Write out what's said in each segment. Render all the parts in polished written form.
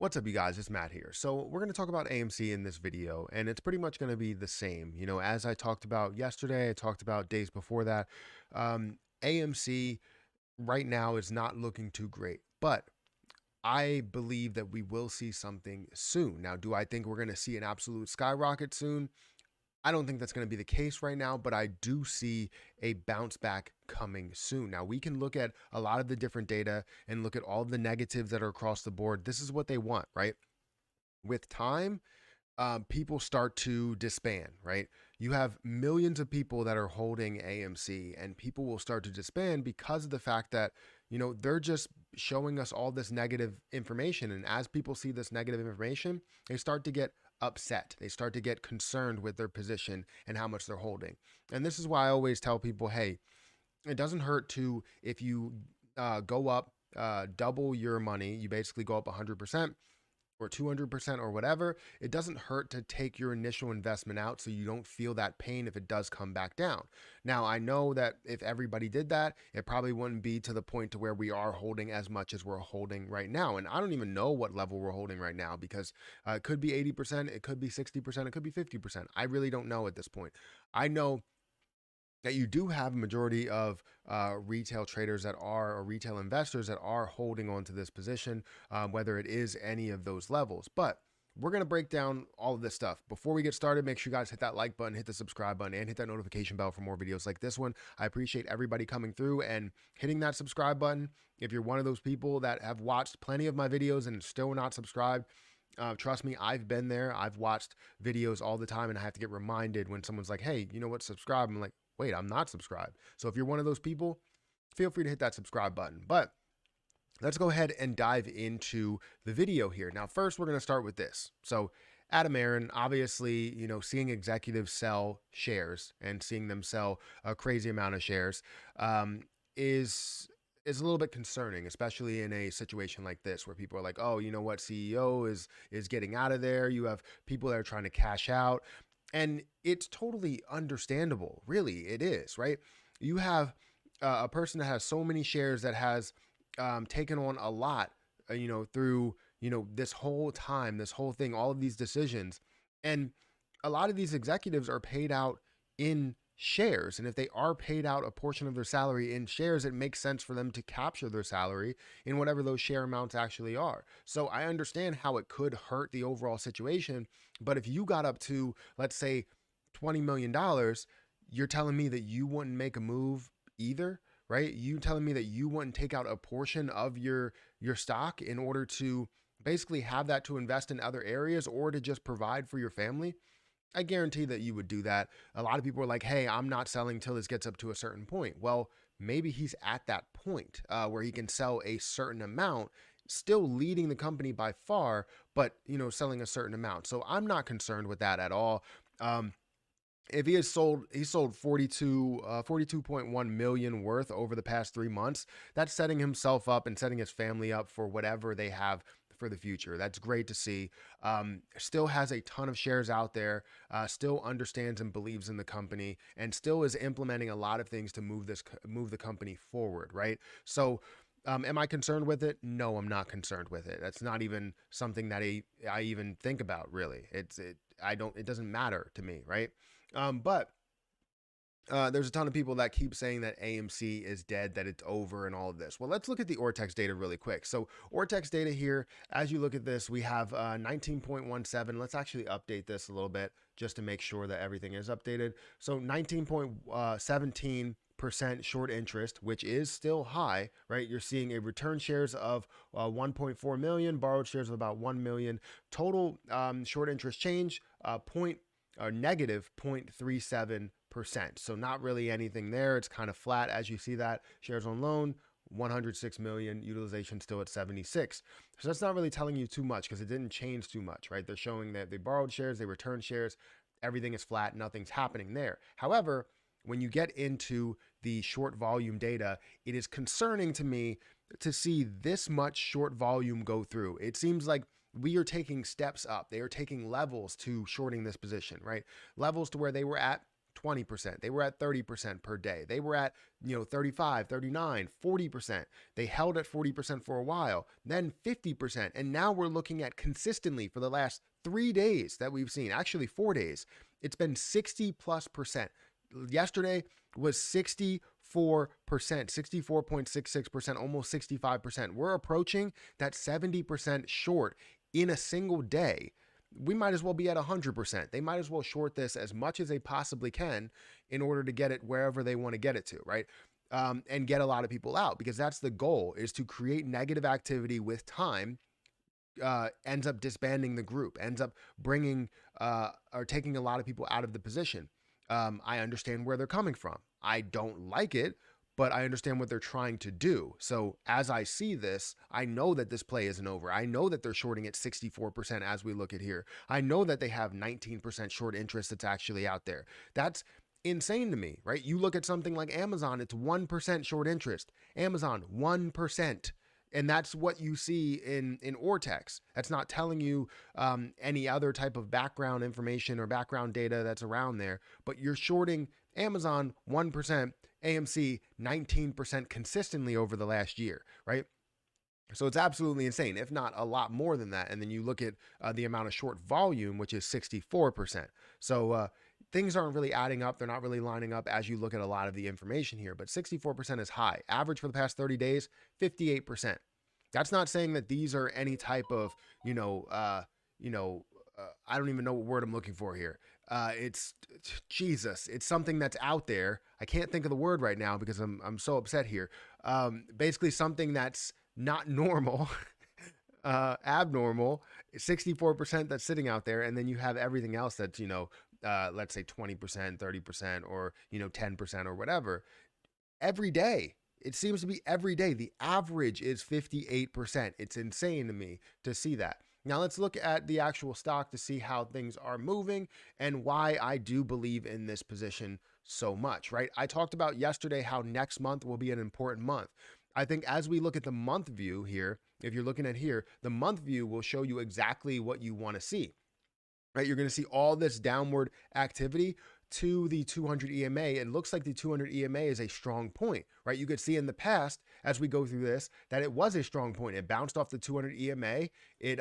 What's up, you guys? It's Matt here. So we're going to talk about AMC in this video, and it's pretty much going to be the same. As I talked about yesterday, I talked about days before that. AMC right now is not looking too great, but I believe that we will see something soon. Now, do I think we're going to see an absolute skyrocket soon? I don't think that's going to be the case right now, but I do see a bounce back coming soon. Now, we can look at a lot of the different data and look at all the negatives that are across the board. This is what they want, right? With time, people start to disband, right? You have millions of people that are holding AMC, and people will start to disband because of the fact that, they're just showing us all this negative information. And as people see this negative information, they start to get upset. They start to get concerned with their position and how much they're holding. And this is why I always tell people, hey, it doesn't hurt to, if you go up, double your money, you basically go up 100% or 200% or whatever, it doesn't hurt to take your initial investment out so you don't feel that pain if it does come back down. Now, I know that if everybody did that, it probably wouldn't be to the point to where we are holding as much as we're holding right now. And I don't even know what level we're holding right now because it could be 80%, it could be 60%, it could be 50%. I really don't know at this point. I know that you do have a majority of retail traders that are, or retail investors that are holding on to this position, whether it is any of those levels. But we're going to break down all of this stuff. Before we get started, make sure you guys hit that like button, hit the subscribe button, and hit that notification bell for more videos like this one. I appreciate everybody coming through and hitting that subscribe button. If you're one of those people that have watched plenty of my videos and still not subscribed, trust me, I've been there. I've watched videos all the time, and I have to get reminded when someone's like, hey, you know what, subscribe. I'm like, wait, I'm not subscribed. So if you're one of those people, feel free to hit that subscribe button. But let's go ahead and dive into the video here. Now, first, we're going to start with this. So Adam Aaron, obviously, seeing executives sell shares and seeing them sell a crazy amount of shares is a little bit concerning, especially in a situation like this where people are like, oh, you know what, CEO is getting out of there. You have people that are trying to cash out. And it's totally understandable. Really, it is, right? You have a person that has so many shares that has taken on a lot, through, this whole time, this whole thing, all of these decisions. And a lot of these executives are paid out in shares. And if they are paid out a portion of their salary in shares, it makes sense for them to capture their salary in whatever those share amounts actually are. So I understand how it could hurt the overall situation. But if you got up to, let's say, $20 million, you're telling me that you wouldn't make a move either, right? You telling me that you wouldn't take out a portion of your stock in order to basically have that to invest in other areas or to just provide for your family. I guarantee that you would do that. A lot of people are like, hey, I'm not selling till this gets up to a certain point. Well, maybe he's at that point where he can sell a certain amount, still leading the company by far, but, selling a certain amount. So I'm not concerned with that at all. If he sold 42.1 million worth over the past 3 months. That's setting himself up and setting his family up for whatever they have for the future. That's great to see. Still has a ton of shares out there, still understands and believes in the company, and still is implementing a lot of things to move the company forward, right? So am I concerned with it? No, I'm not concerned with it. That's not even something that I even think about, really. It doesn't matter to me, right? But there's a ton of people that keep saying that AMC is dead, that it's over, and all of this. Well, let's look at the Ortex data really quick. So Ortex data here, as you look at this, we have 19.17. Let's actually update this a little bit just to make sure that everything is updated. So 19.17% short interest, which is still high, right? You're seeing a return shares of 1.4 million, borrowed shares of about 1 million, total short interest change, negative 0.37%. So not really anything there. It's kind of flat as you see that. Shares on loan, 106 million, utilization still at 76. So that's not really telling you too much because it didn't change too much, right? They're showing that they borrowed shares, they returned shares, everything is flat, nothing's happening there. However, when you get into the short volume data, it is concerning to me to see this much short volume go through. It seems like we are taking steps up. They are taking levels to shorting this position, right? Levels to where they were at 20%. They were at 30% per day. They were at, 35, 39, 40%. They held at 40% for a while, then 50%. And now we're looking at consistently for the last 3 days that we've seen, actually 4 days, it's been 60 plus percent. Yesterday was 64%, 64.66%, almost 65%. We're approaching that 70% short in a single day. We might as well be at 100%. They might as well short this as much as they possibly can in order to get it wherever they want to get it to, right? And get a lot of people out, because that's the goal, is to create negative activity with time. Ends up disbanding the group, ends up bringing or taking a lot of people out of the position. I understand where they're coming from. I don't like it, but I understand what they're trying to do. So as I see this, I know that this play isn't over. I know that they're shorting at 64% as we look at here. I know that they have 19% short interest that's actually out there. That's insane to me, right? You look at something like Amazon, it's 1% short interest. Amazon, 1%. And that's what you see in Ortex. That's not telling you any other type of background information or background data that's around there, but you're shorting Amazon 1%, AMC 19% consistently over the last year, right? So it's absolutely insane, if not a lot more than that. And then you look at the amount of short volume, which is 64%. So things aren't really adding up. They're not really lining up as you look at a lot of the information here, but 64% is high. Average for the past 30 days, 58%. That's not saying that these are any type of, I don't even know what word I'm looking for here. It's Jesus. It's something that's out there. I can't think of the word right now because I'm so upset here. Basically something that's not normal, abnormal, 64% that's sitting out there. And then you have everything else that's, let's say 20%, 30%, or, 10% or whatever every day. It seems to be every day. The average is 58%. It's insane to me to see that. Now let's look at the actual stock to see how things are moving and why I do believe in this position so much, right? I talked about yesterday how next month will be an important month. I think as we look at the month view here, if you're looking at here, the month view will show you exactly what you want to see, right? You're going to see all this downward activity to the 200 EMA. It looks like the 200 EMA is a strong point, right? You could see in the past, as we go through this, that it was a strong point. It bounced off the 200 EMA. It,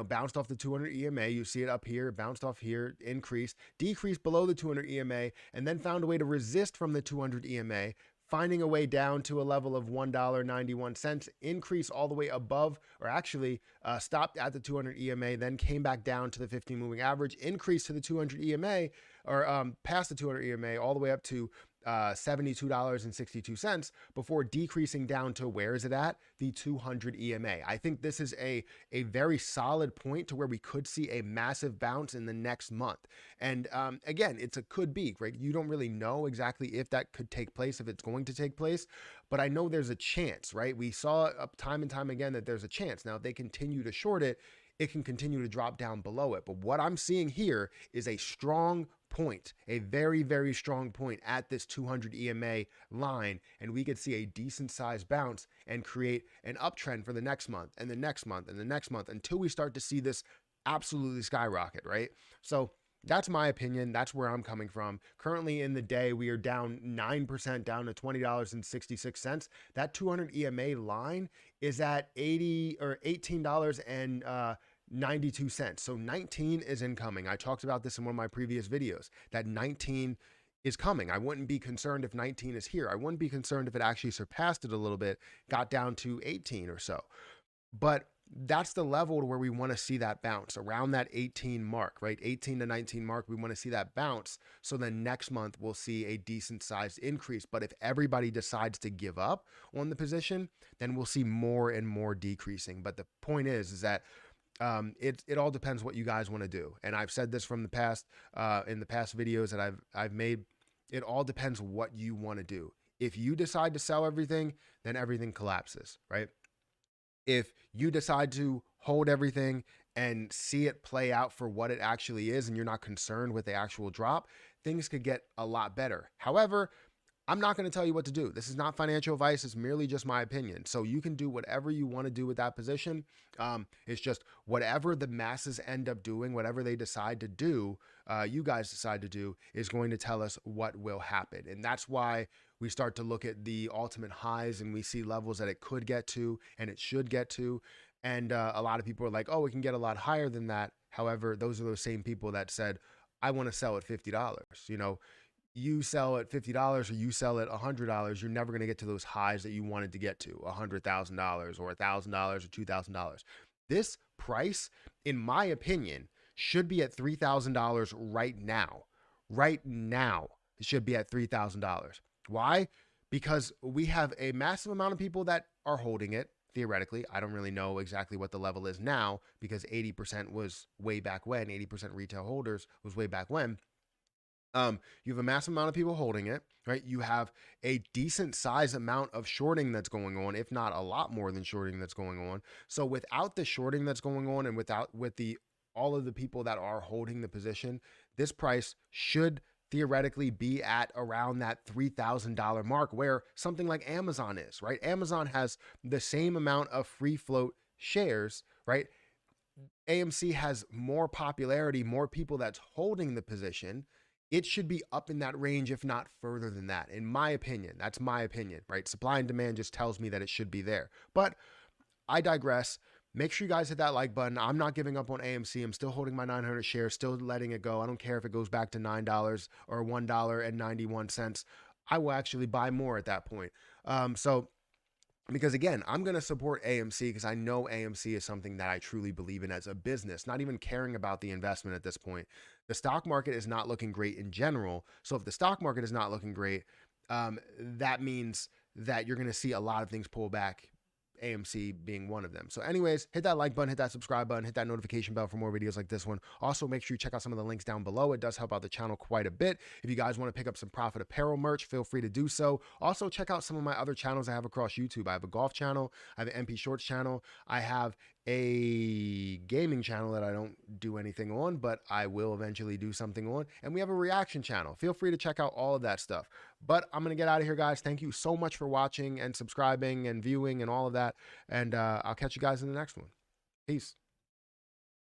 bounced off the 200 EMA. You see it up here, bounced off here, increased, decreased below the 200 EMA, and then found a way to resist from the 200 EMA, finding a way down to a level of $1.91, increase all the way above, or actually stopped at the 200 EMA, then came back down to the 15 moving average, increased to the 200 EMA, or past the 200 EMA, all the way up to $72.62 before decreasing down to, where is it at? The 200 EMA. I think this is a very solid point to where we could see a massive bounce in the next month. And again, it's a could be, right? You don't really know exactly if that could take place, if it's going to take place, but I know there's a chance, right? We saw time and time again that there's a chance. Now, if they continue to short it, it can continue to drop down below it. But what I'm seeing here is a strong point, a very, very strong point at this 200 EMA line. And we could see a decent sized bounce and create an uptrend for the next month and the next month and the next month until we start to see this absolutely skyrocket, right? So that's my opinion. That's where I'm coming from. Currently in the day, we are down 9%, down to $20.66. That 200 EMA line is at $18.92. So 19 is incoming. I talked about this in one of my previous videos, that 19 is coming. I wouldn't be concerned if 19 is here. I wouldn't be concerned if it actually surpassed it a little bit, got down to 18 or so. But that's the level to where we want to see that bounce around that 18 mark, right? 18 to 19 mark. We want to see that bounce. So then next month we'll see a decent sized increase. But if everybody decides to give up on the position, then we'll see more and more decreasing. But the point is that it all depends what you guys want to do. And I've said this from the past, in the past videos that I've made. It all depends what you want to do. If you decide to sell everything, then everything collapses, right? If you decide to hold everything and see it play out for what it actually is, and you're not concerned with the actual drop, things could get a lot better. However, I'm not going to tell you what to do. This is not financial advice. It's merely just my opinion. So you can do whatever you want to do with that position. It's just whatever the masses end up doing, whatever they decide to do, you guys decide to do, is going to tell us what will happen. And that's why we start to look at the ultimate highs and we see levels that it could get to and it should get to. And a lot of people are like, oh, it can get a lot higher than that. However, those are those same people that said, I want to sell at $50. You know, you sell at $50 or you sell at $100, you're never going to get to those highs that you wanted to get to, $100,000 or $1,000 or $2,000. This price, in my opinion, should be at $3,000 right now. Right now, it should be at $3,000. Why? Because we have a massive amount of people that are holding it. Theoretically, I don't really know exactly what the level is now because 80% was way back when, 80% retail holders was way back when. You have a massive amount of people holding it, right? You have a decent size amount of shorting that's going on, if not a lot more than shorting that's going on. So without the shorting that's going on and with the all of the people that are holding the position, this price should theoretically be at around that $3,000 mark where something like Amazon is, right? Amazon has the same amount of free float shares, right? AMC has more popularity, more people that's holding the position. It should be up in that range, if not further than that, in my opinion. That's my opinion, right? Supply and demand just tells me that it should be there. But I digress. Make sure you guys hit that like button. I'm not giving up on AMC. I'm still holding my 900 shares, still letting it go. I don't care if it goes back to $9 or $1.91. I will actually buy more at that point. Because again, I'm going to support AMC because I know AMC is something that I truly believe in as a business, not even caring about the investment at this point. The stock market is not looking great in general. So if the stock market is not looking great, that means that you're going to see a lot of things pull back, AMC being one of them. So anyways, hit that like button, hit that subscribe button, hit that notification bell for more videos like this one. Also, make sure you check out some of the links down below. It does help out the channel quite a bit. If you guys want to pick up some Profit Apparel merch, feel free to do so. Also, check out some of my other channels I have across YouTube. I have a golf channel, I have an MP Shorts channel, I have a gaming channel that I don't do anything on, but I will eventually do something on. And we have a reaction channel. Feel free to check out all of that stuff. But I'm going to get out of here, guys. Thank you so much for watching and subscribing and viewing and all of that. And I'll catch you guys in the next one. Peace.